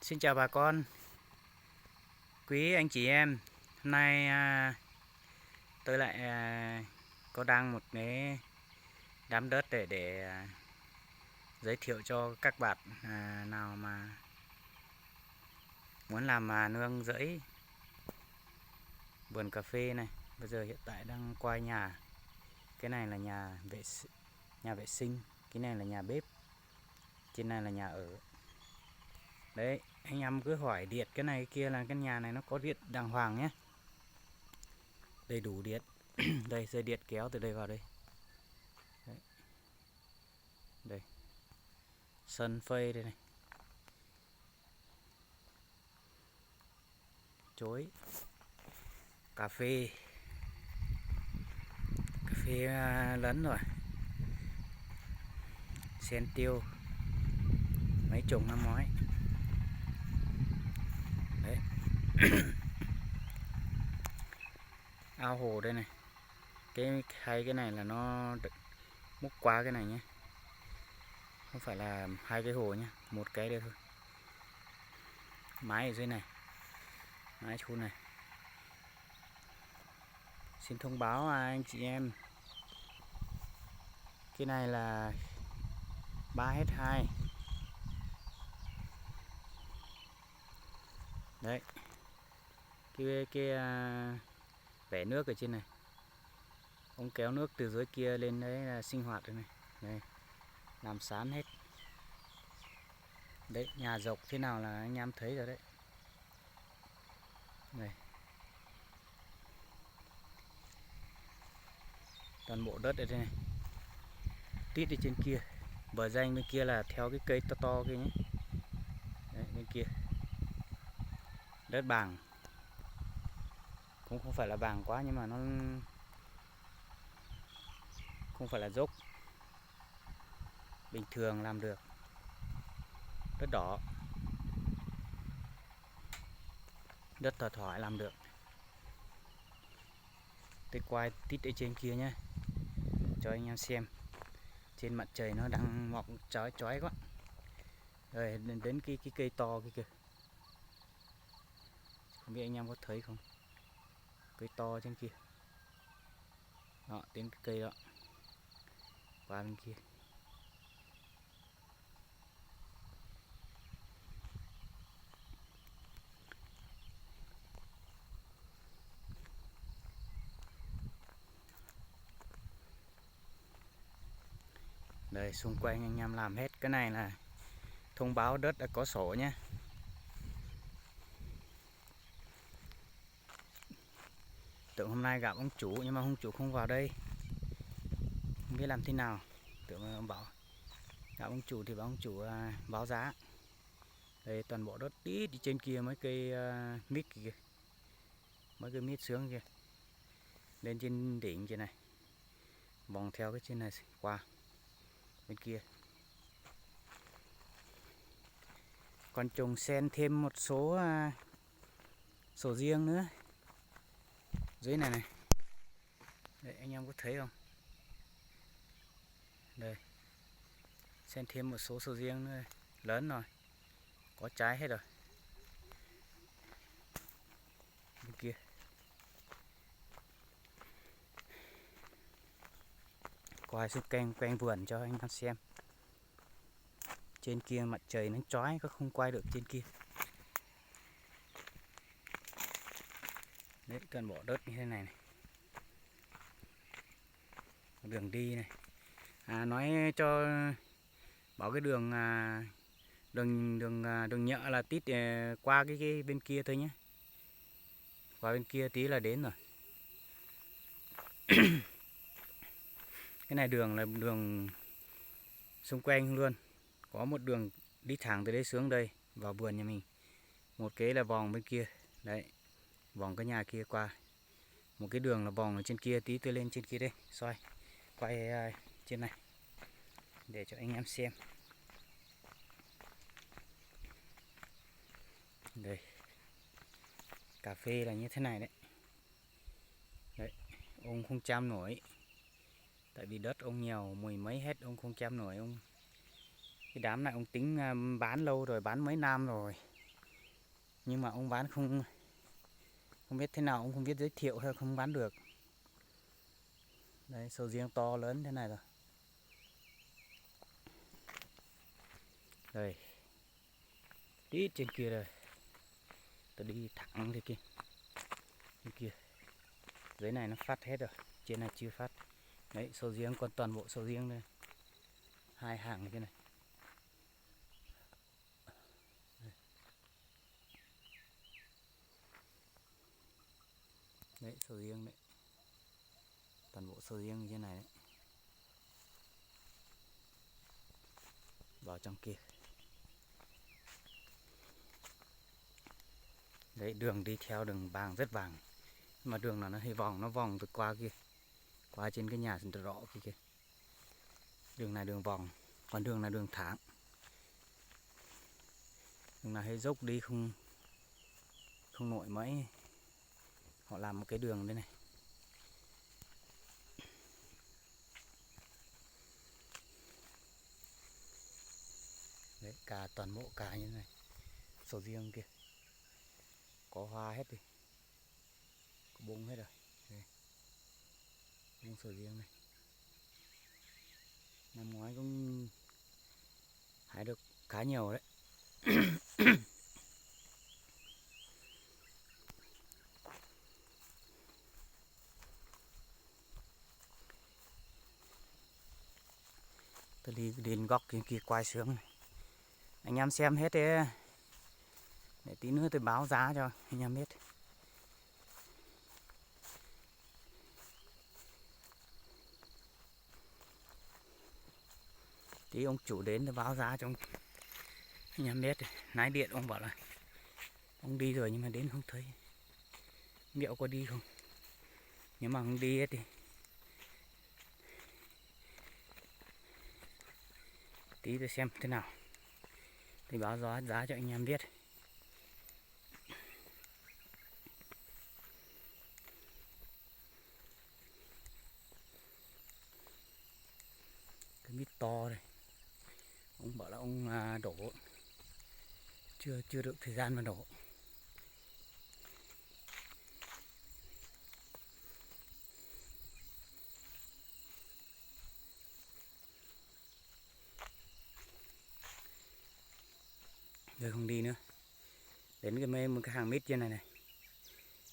Xin chào bà con, quý anh chị em. Hôm nay tôi lại có đăng một cái đám đất để giới thiệu cho các bạn nào mà muốn làm nương rẫy vườn cà phê này. Bây giờ hiện tại đang quay nhà. Cái này là nhà vệ sinh, cái này là nhà bếp, trên này là nhà ở. Đấy, anh em cứ hỏi điện cái này kia là cái nhà này nó có điện đàng hoàng nhé. Đầy đủ điện. Đây, dây điện kéo từ đây vào đây. Đấy. Đây, sân phơi đây này, chối, cà phê lấn rồi, sen tiêu, mấy chục năm ngoái. Đấy. Ao hồ đây này, cái này là nó múc qua cái này nhé, không phải là hai cái hồ nhé, một cái đây thôi. Mái ở dưới này, mái chu này. Xin thông báo anh chị em, cái này là 3 hết 2. Đấy, cái vẽ nước ở trên này, ông kéo nước từ dưới kia lên đấy là sinh hoạt đây này. Đây, làm sán hết. Đấy, nhà dọc thế nào là anh em thấy rồi đấy. Đây, toàn bộ đất ở đây này, tít đi trên kia, bờ ranh bên kia là theo cái cây to to kia nhé. Đấy, bên kia đất bằng, cũng không phải là bằng quá nhưng mà nó không phải là dốc, bình thường làm được. Đất đỏ, đất thoải thoải làm được. Tôi quay tít ở trên kia nhé, cho anh em xem. Trên mặt trời nó đang mọc chói chói quá. Rồi đến cái cây to kia kìa, không biết anh em có thấy không, cây to trên kia đó, đến cái cây đó qua bên kia. Đây, xung quanh anh em làm hết. Cái này là thông báo đất đã có sổ nhé. Tưởng hôm nay gặp ông chủ nhưng mà ông chủ không vào đây, không biết làm thế nào. Tưởng ông bảo gặp ông chủ thì bảo ông chủ báo giá. Đây, toàn bộ đất tí đi trên kia mấy cây mít kìa, mấy cây mít sướng kia, lên trên đỉnh kia này, vòng theo cái trên này qua bên kia. Còn trồng xen thêm một số sầu riêng nữa dưới này này. Đấy, anh em có thấy không? Đây, xen thêm một số sầu riêng nữa, lớn rồi, có trái hết rồi. Bên kia quay xung quanh vườn cho anh em xem. Trên kia mặt trời nó chói, có không quay được trên kia. Đấy, toàn bộ đất như thế này này, đường đi này. Nói cho bảo cái đường đường nhựa là tít qua cái bên kia thôi nhé, qua bên kia tí là đến rồi. Cái này đường là đường xung quanh luôn, có một đường đi thẳng từ đây xuống đây vào vườn nhà mình, một cái là vòng bên kia đấy, vòng cái nhà kia qua, một cái đường là vòng ở trên kia, tí tôi lên trên kia đây xoay quay trên này để cho anh em xem. Đây, cà phê là như thế này đấy. Đấy, ông không chăm nổi, tại vì đất ông nhiều, mười mấy hết, ông không chăm nổi. Ông cái đám này ông tính bán lâu rồi, bán mấy năm rồi, nhưng mà ông bán không biết thế nào, ông không biết giới thiệu hay không bán được. Đấy, sầu riêng to lớn thế này rồi. Đây, đi trên kia rồi, tôi đi thẳng thế kia, bên kia. Dưới này nó phát hết rồi, trên này chưa phát. Đấy, sầu riêng, còn toàn bộ sầu riêng đây, 2 hàng như thế này. Đấy, sầu riêng đấy, toàn bộ sầu riêng như thế này đấy. Vào trong kia. Đấy, đường đi theo đường vàng rất vàng, mà đường nào nó hơi vòng, nó vòng từ qua kia, qua trên cái nhà rõ kia. Đường này đường vòng, còn đường này đường thẳng. Đường này hơi dốc đi không nổi mấy. Họ làm một cái đường đây này. Đấy, cả toàn bộ cả như thế này. Sầu riêng kia có hoa hết đi, có bông hết rồi. Đây, bông sầu riêng này. Năm ngoái cũng hái được khá nhiều đấy. Tôi đi đến góc kia quay sướng này. Anh em xem hết đấy, để tí nữa tôi báo giá cho anh em biết. Tí ông chủ đến để báo giá cho anh em biết. Lái điện ông bảo là ông đi rồi nhưng mà đến không thấy. Liệu có đi không? Nếu mà không đi thì tí tôi xem thế nào thì báo giá cho anh em biết. Cái mít to đây, ông bảo là ông đổ chưa được thời gian mà đổ. Giờ không đi nữa, đến một cái hàng mít trên này này,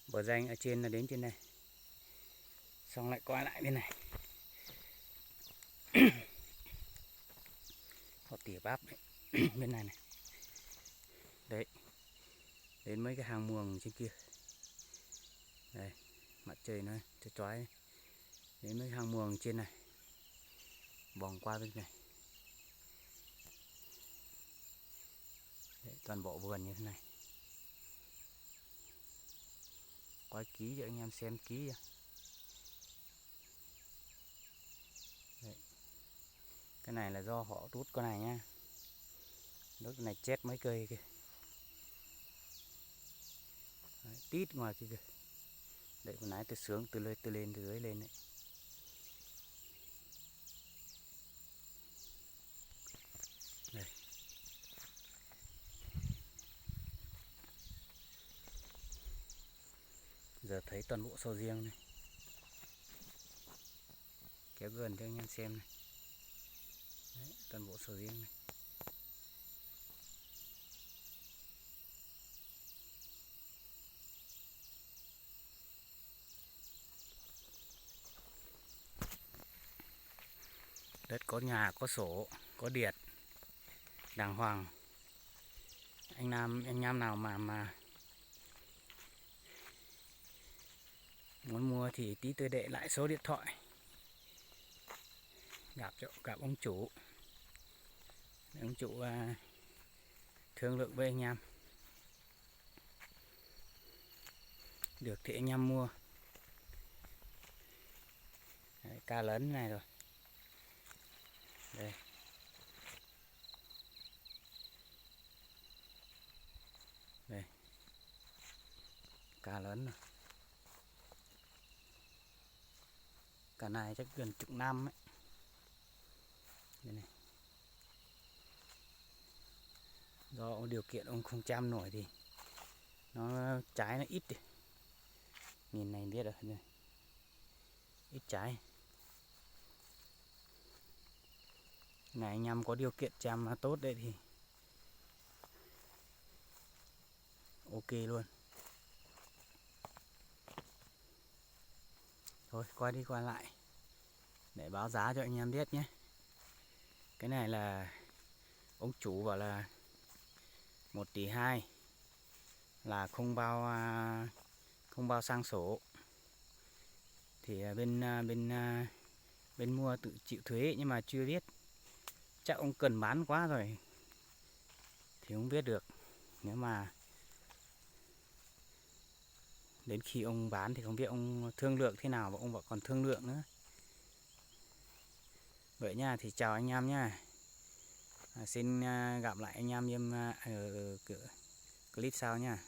bờ ranh ở trên là đến trên này, xong lại quay lại bên này. Họ tỉa bắp đấy. Bên này này, đấy, đến mấy cái hàng muồng trên kia. Đây, mặt trời nó chói, đến mấy hàng muồng trên này, vòng qua bên này. Đấy, toàn bộ vườn như thế này. Quay ký cho anh em xem ký. Đấy. Cái này là do họ rút con này nha. Đất này chết mấy cây kìa. Đấy, tít ngoài kia kìa. Đấy, vừa nãy tôi sướng từ lên từ dưới lên đấy. Đây. Giờ thấy toàn bộ sầu riêng này. Kéo gần cho anh em xem này. Đấy, toàn bộ sầu riêng này. Đất có nhà, có sổ, có điện đàng hoàng. Anh em nào mà muốn mua thì tí tôi để lại số điện thoại, gặp ông chủ để ông chủ thương lượng với anh em, được thì anh em mua. Đấy, ca lớn này rồi. Đây. Đây. Cá lớn rồi. Cá này chắc gần chục năm ấy. Đây này. Do điều kiện ông không chăm nổi thì nó trái nó ít, nhìn này biết rồi, ít trái. Này anh em có điều kiện chăm tốt đấy thì ok luôn. Thôi qua đi qua lại để báo giá cho anh em biết nhé. Cái này là ông chủ bảo là 1,2 tỷ là không bao sang sổ, thì bên mua tự chịu thuế, nhưng mà chưa biết, chắc ông cần bán quá rồi thì không biết được. Nếu mà đến khi ông bán thì không biết ông thương lượng thế nào, và ông bảo còn thương lượng nữa. Vậy nha, thì chào anh em nha. Xin gặp lại anh em ở clip sau nha.